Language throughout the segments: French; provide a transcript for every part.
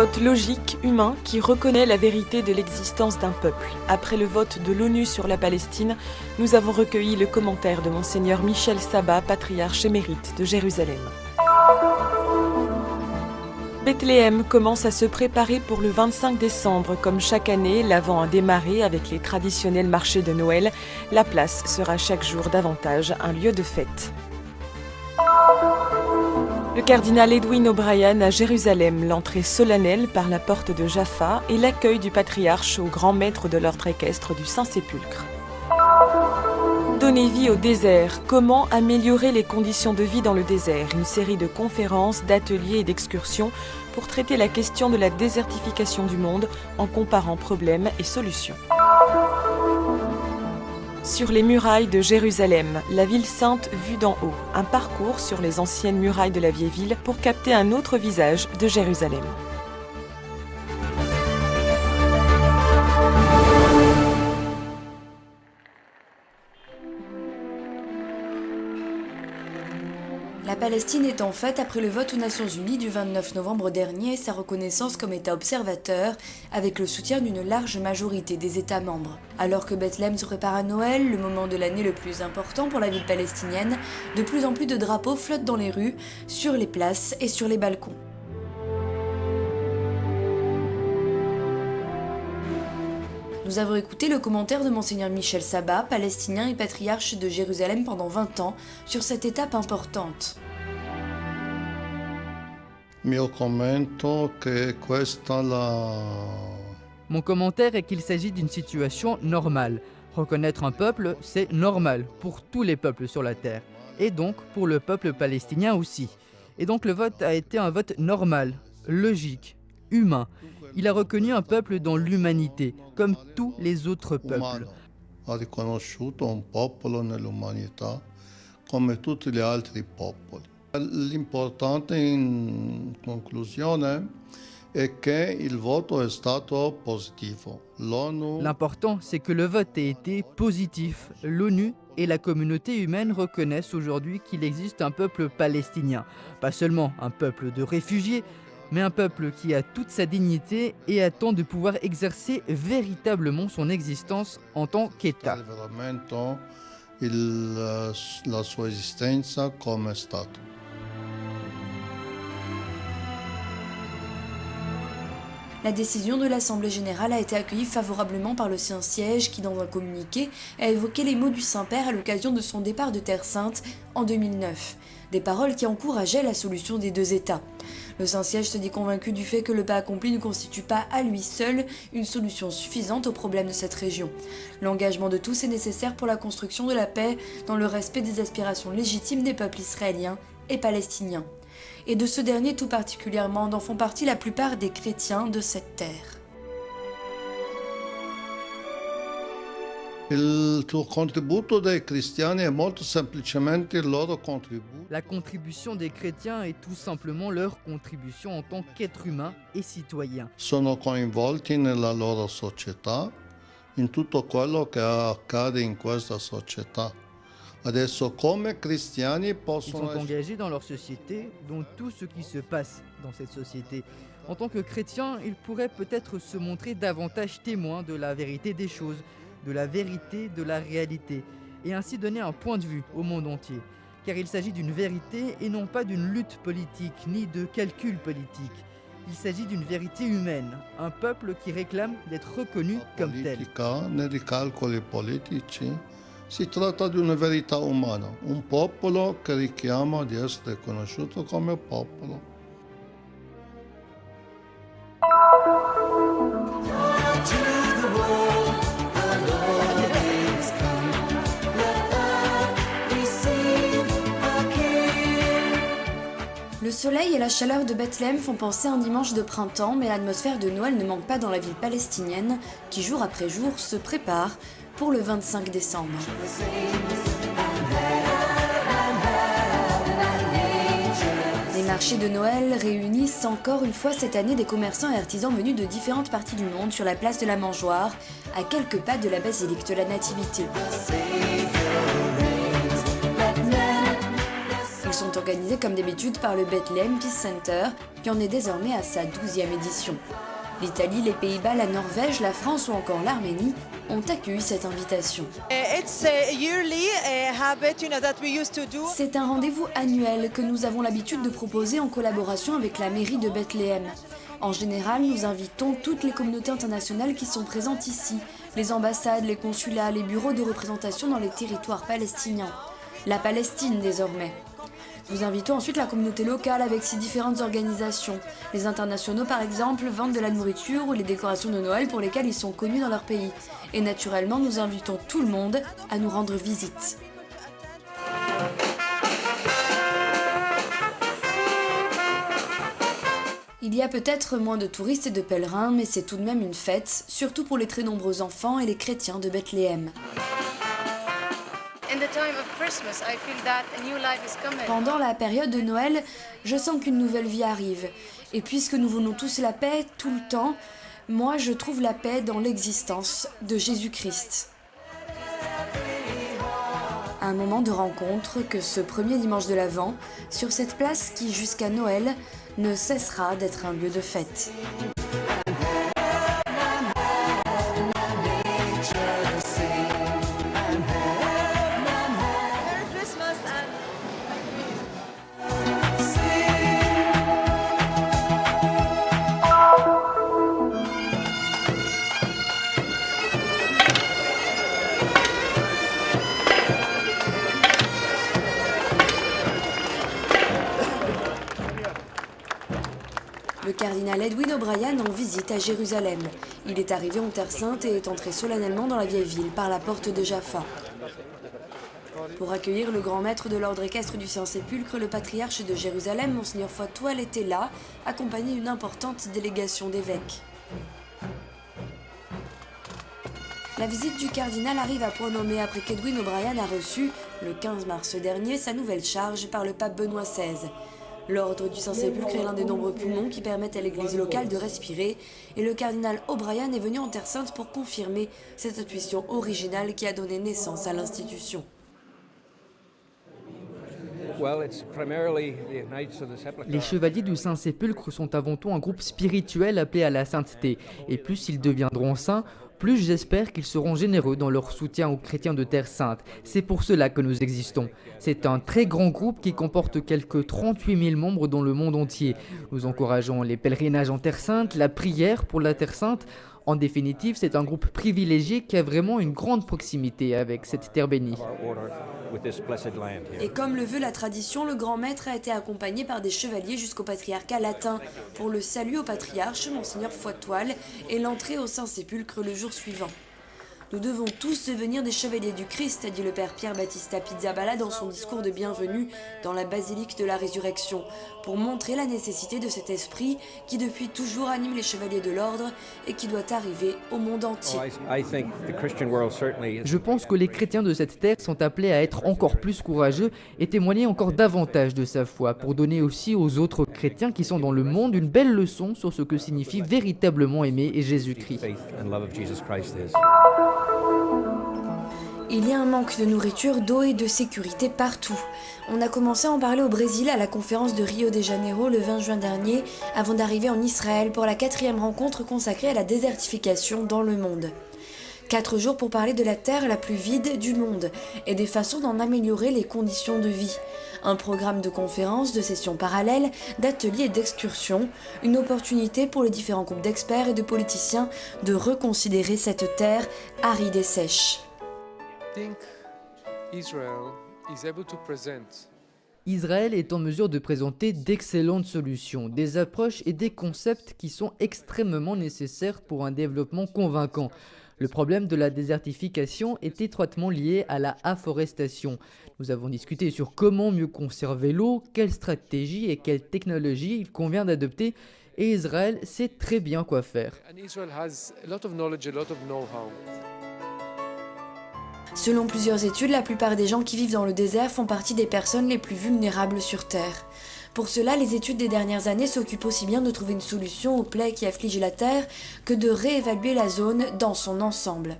vote logique, humain, qui reconnaît la vérité de l'existence d'un peuple. Après le vote de l'ONU sur la Palestine, nous avons recueilli le commentaire de Monseigneur Michel Sabat, patriarche émérite de Jérusalem. Bethléem commence à se préparer pour le 25 décembre. Comme chaque année, l'Avent a démarré avec les traditionnels marchés de Noël. La place sera chaque jour davantage un lieu de fête. Le cardinal Edwin O'Brien à Jérusalem, l'entrée solennelle par la porte de Jaffa et l'accueil du patriarche au grand maître de l'ordre équestre du Saint-Sépulcre. Donner vie au désert. Comment améliorer les conditions de vie dans le désert? Une série de conférences, d'ateliers et d'excursions pour traiter la question de la désertification du monde en comparant problèmes et solutions. Sur les murailles de Jérusalem, la ville sainte vue d'en haut. Un parcours sur les anciennes murailles de la vieille ville pour capter un autre visage de Jérusalem. La Palestine est en fête après le vote aux Nations Unies du 29 novembre dernier et sa reconnaissance comme État observateur avec le soutien d'une large majorité des États membres. Alors que Bethléem se prépare à Noël, le moment de l'année le plus important pour la ville palestinienne, de plus en plus de drapeaux flottent dans les rues, sur les places et sur les balcons. Nous avons écouté le commentaire de Monseigneur Michel Sabat, palestinien et patriarche de Jérusalem pendant 20 ans, sur cette étape importante. Mon commentaire est qu'il s'agit d'une situation normale. Reconnaître un peuple, c'est normal pour tous les peuples sur la terre, et donc pour le peuple palestinien aussi. Et donc le vote a été un vote normal, logique, humain. Il a reconnu un peuple dans l'humanité, comme tous les autres peuples. Ha riconosciuto un popolo nell'umanità come tutti gli altri popoli. L'importante in conclusione è che il voto è stato positivo. L'important, c'est que le vote ait été positif. L'ONU et la communauté humaine reconnaissent aujourd'hui qu'il existe un peuple palestinien. Pas seulement un peuple de réfugiés, mais un peuple qui a toute sa dignité et attend de pouvoir exercer véritablement son existence en tant qu'État. La sua esistenza come Stato. La décision de l'Assemblée générale a été accueillie favorablement par le Saint-Siège qui, dans un communiqué, a évoqué les mots du Saint-Père à l'occasion de son départ de Terre Sainte en 2009. Des paroles qui encourageaient la solution des deux États. Le Saint-Siège se dit convaincu du fait que le pas accompli ne constitue pas à lui seul une solution suffisante aux problèmes de cette région. L'engagement de tous est nécessaire pour la construction de la paix dans le respect des aspirations légitimes des peuples israéliens et palestiniens. Et de ce dernier tout particulièrement dont font partie la plupart des chrétiens de cette terre. Il contributo dei cristiani è molto semplicemente il loro contributo. La contribution des chrétiens est tout simplement leur contribution en tant qu'êtres humains et citoyens. Sono coinvolti nella loro società, in tutto quello che accade in questa società. Adesso come cristiani Ils possono sont engagés dans leur société, dans tout ce qui se passe dans cette société. En tant que chrétiens, ils pourraient peut-être se montrer davantage témoins de la vérité des choses, de la vérité de la réalité, et ainsi donner un point de vue au monde entier. Car il s'agit d'une vérité et non pas d'une lutte politique, ni de calcul politique. Il s'agit d'une vérité humaine, un peuple qui réclame d'être reconnu comme tel. Né di calcoli politici, si tratta di una verità umana, un popolo che richiama di essere conosciuto come popolo. Le soleil et la chaleur de Bethléem font penser à un dimanche de printemps, mais l'atmosphère de Noël ne manque pas dans la ville palestinienne qui, jour après jour, se prépare pour le 25 décembre. Les marchés de Noël réunissent encore une fois cette année des commerçants et artisans venus de différentes parties du monde sur la place de la Mangeoire, à quelques pas de la basilique de la Nativité. Ils sont en organisées comme d'habitude par le Bethlehem Peace Center, qui en est désormais à sa 12e édition. L'Italie, les Pays-Bas, la Norvège, la France ou encore l'Arménie ont accueilli cette invitation. C'est un rendez-vous annuel que nous avons l'habitude de proposer en collaboration avec la mairie de Bethléem. En général, nous invitons toutes les communautés internationales qui sont présentes ici, les ambassades, les consulats, les bureaux de représentation dans les territoires palestiniens. La Palestine désormais. Nous invitons ensuite la communauté locale avec ses différentes organisations. Les internationaux par exemple vendent de la nourriture ou les décorations de Noël pour lesquelles ils sont connus dans leur pays. Et naturellement, nous invitons tout le monde à nous rendre visite. Il y a peut-être moins de touristes et de pèlerins, mais c'est tout de même une fête, surtout pour les très nombreux enfants et les chrétiens de Bethléem. Pendant la période de Noël, je sens qu'une nouvelle vie arrive. Et puisque nous voulons tous la paix tout le temps, moi je trouve la paix dans l'existence de Jésus-Christ. Un moment de rencontre que ce premier dimanche de l'Avent, sur cette place qui jusqu'à Noël ne cessera d'être un lieu de fête. Le cardinal Edwin O'Brien en visite à Jérusalem. Il est arrivé en Terre Sainte et est entré solennellement dans la vieille ville par la porte de Jaffa. Pour accueillir le grand maître de l'ordre équestre du Saint-Sépulcre, le patriarche de Jérusalem, Monseigneur Foitoual, était là, accompagné d'une importante délégation d'évêques. La visite du cardinal arrive à point nommé après qu'Edwin O'Brien a reçu, le 15 mars dernier, sa nouvelle charge par le pape Benoît XVI. L'ordre du Saint-Sépulcre est l'un des nombreux poumons qui permettent à l'église locale de respirer, et le cardinal O'Brien est venu en Terre Sainte pour confirmer cette intuition originale qui a donné naissance à l'institution. Les chevaliers du Saint-Sépulcre sont avant tout un groupe spirituel appelé à la sainteté, et plus ils deviendront saints, plus j'espère qu'ils seront généreux dans leur soutien aux chrétiens de Terre Sainte. C'est pour cela que nous existons. C'est un très grand groupe qui comporte quelques 38 000 membres dans le monde entier. Nous encourageons les pèlerinages en Terre Sainte, la prière pour la Terre Sainte. En définitive, c'est un groupe privilégié qui a vraiment une grande proximité avec cette terre bénie. Et comme le veut la tradition, le grand maître a été accompagné par des chevaliers jusqu'au patriarcat latin pour le salut au patriarche, Monseigneur Foitoual, et l'entrée au Saint-Sépulcre le jour suivant. Nous devons tous devenir des chevaliers du Christ, a dit le père Pierre Battista Pizzaballa dans son discours de bienvenue dans la basilique de la Résurrection, pour montrer la nécessité de cet esprit qui depuis toujours anime les chevaliers de l'ordre et qui doit arriver au monde entier. Je pense que les chrétiens de cette terre sont appelés à être encore plus courageux et témoigner encore davantage de sa foi, pour donner aussi aux autres chrétiens qui sont dans le monde une belle leçon sur ce que signifie véritablement aimer Jésus-Christ. Il y a un manque de nourriture, d'eau et de sécurité partout. On a commencé à en parler au Brésil à la conférence de Rio de Janeiro le 20 juin dernier, avant d'arriver en Israël pour la 4e rencontre consacrée à la désertification dans le monde. 4 jours pour parler de la terre la plus vide du monde et des façons d'en améliorer les conditions de vie. Un programme de conférences, de sessions parallèles, d'ateliers et d'excursions, une opportunité pour les différents groupes d'experts et de politiciens de reconsidérer cette terre aride et sèche. Israël est en mesure de présenter d'excellentes solutions, des approches et des concepts qui sont extrêmement nécessaires pour un développement convaincant. Le problème de la désertification est étroitement lié à la afforestation. Nous avons discuté sur comment mieux conserver l'eau, quelles stratégies et quelles technologies il convient d'adopter, et Israël sait très bien quoi faire. Selon plusieurs études, la plupart des gens qui vivent dans le désert font partie des personnes les plus vulnérables sur Terre. Pour cela, les études des dernières années s'occupent aussi bien de trouver une solution aux plaies qui affligent la Terre que de réévaluer la zone dans son ensemble.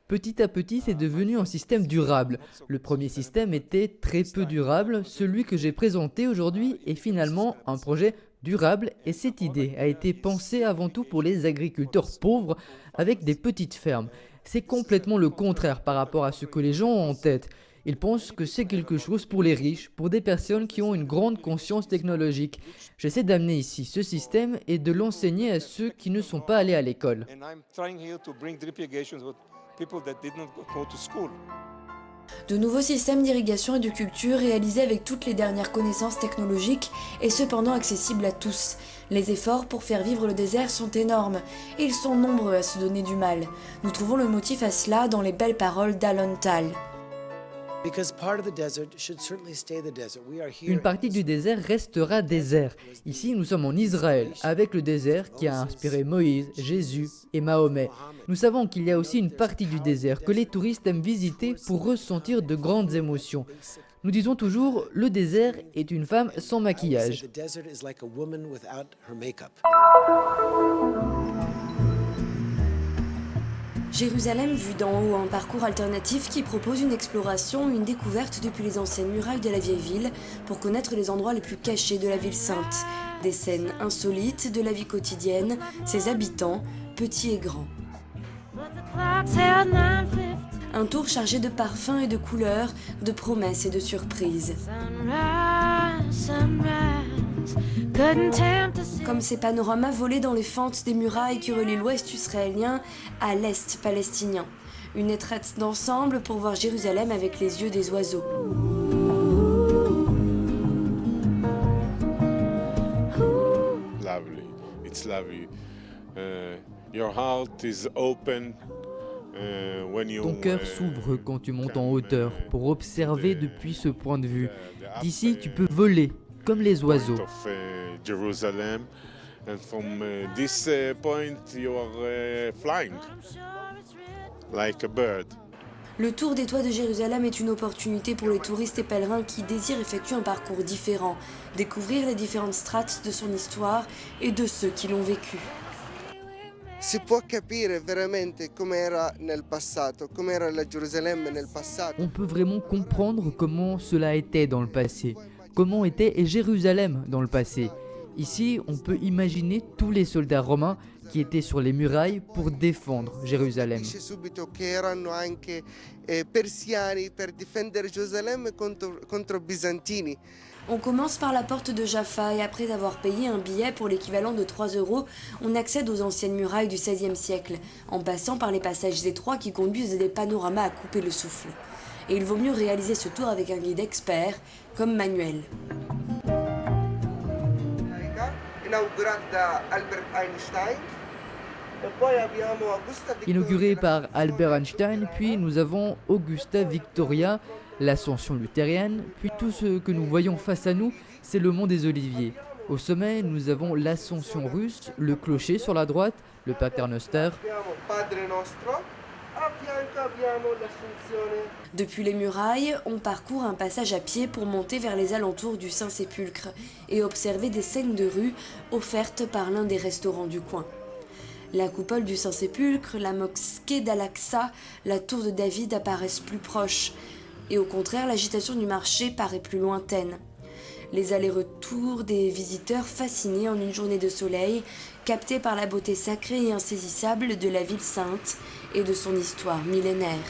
Petit à petit, c'est devenu un système durable. Le premier système était très peu durable. Celui que j'ai présenté aujourd'hui est finalement un projet durable et cette idée a été pensée avant tout pour les agriculteurs pauvres avec des petites fermes. C'est complètement le contraire par rapport à ce que les gens ont en tête. Ils pensent que c'est quelque chose pour les riches, pour des personnes qui ont une grande conscience technologique. J'essaie d'amener ici ce système et de l'enseigner à ceux qui ne sont pas allés à l'école. De nouveaux systèmes d'irrigation et de culture réalisés avec toutes les dernières connaissances technologiques et cependant accessibles à tous. Les efforts pour faire vivre le désert sont énormes et ils sont nombreux à se donner du mal. Nous trouvons le motif à cela dans les belles paroles d'Alon Tal. Une partie du désert restera désert. Ici, nous sommes en Israël, avec le désert qui a inspiré Moïse, Jésus et Mahomet. Nous savons qu'il y a aussi une partie du désert que les touristes aiment visiter pour ressentir de grandes émotions. Nous disons toujours, le désert est une femme sans maquillage. Jérusalem vue d'en haut, un parcours alternatif qui propose une exploration, une découverte depuis les anciennes murailles de la vieille ville pour connaître les endroits les plus cachés de la ville sainte. Des scènes insolites de la vie quotidienne, ses habitants, petits et grands. Un tour chargé de parfums et de couleurs, de promesses et de surprises. Comme ces panoramas volés dans les fentes des murailles qui relient l'ouest israélien à l'est palestinien. Une étreinte d'ensemble pour voir Jérusalem avec les yeux des oiseaux. Lovely, it's lovely. Your heart is open. Ton cœur s'ouvre quand tu montes en hauteur pour observer depuis ce point de vue. D'ici, tu peux voler comme les oiseaux. Jerusalem, and from this point you are flying like a bird. Le tour des toits de Jérusalem est une opportunité pour les touristes et pèlerins qui désirent effectuer un parcours différent, découvrir les différentes strates de son histoire et de ceux qui l'ont vécu. Si può capire veramente com'era nel passato, com'era la Gerusalemme nel passato. On peut vraiment comprendre comment cela était dans le passé, comment était Jérusalem dans le passé. Ici, on peut imaginer tous les soldats romains qui étaient sur les murailles pour défendre Jérusalem. Subito che erano anche persiani per difendere Gerusalemme contro bizantini. On commence par la porte de Jaffa et après avoir payé un billet pour l'équivalent de 3 €, on accède aux anciennes murailles du XVIe siècle, en passant par les passages étroits qui conduisent des panoramas à couper le souffle. Et il vaut mieux réaliser ce tour avec un guide expert, comme Manuel. Inauguré par Albert Einstein, puis nous avons Augusta Victoria, l'ascension luthérienne, puis tout ce que nous voyons face à nous, c'est le mont des Oliviers. Au sommet, nous avons l'ascension russe, le clocher sur la droite, le paternoster. Depuis les murailles, on parcourt un passage à pied pour monter vers les alentours du Saint-Sépulcre et observer des scènes de rue offertes par l'un des restaurants du coin. La coupole du Saint-Sépulcre, la mosquée d'Al-Aqsa, la tour de David apparaissent plus proches. Et au contraire, l'agitation du marché paraît plus lointaine. Les allers-retours des visiteurs fascinés en une journée de soleil, captés par la beauté sacrée et insaisissable de la ville sainte et de son histoire millénaire.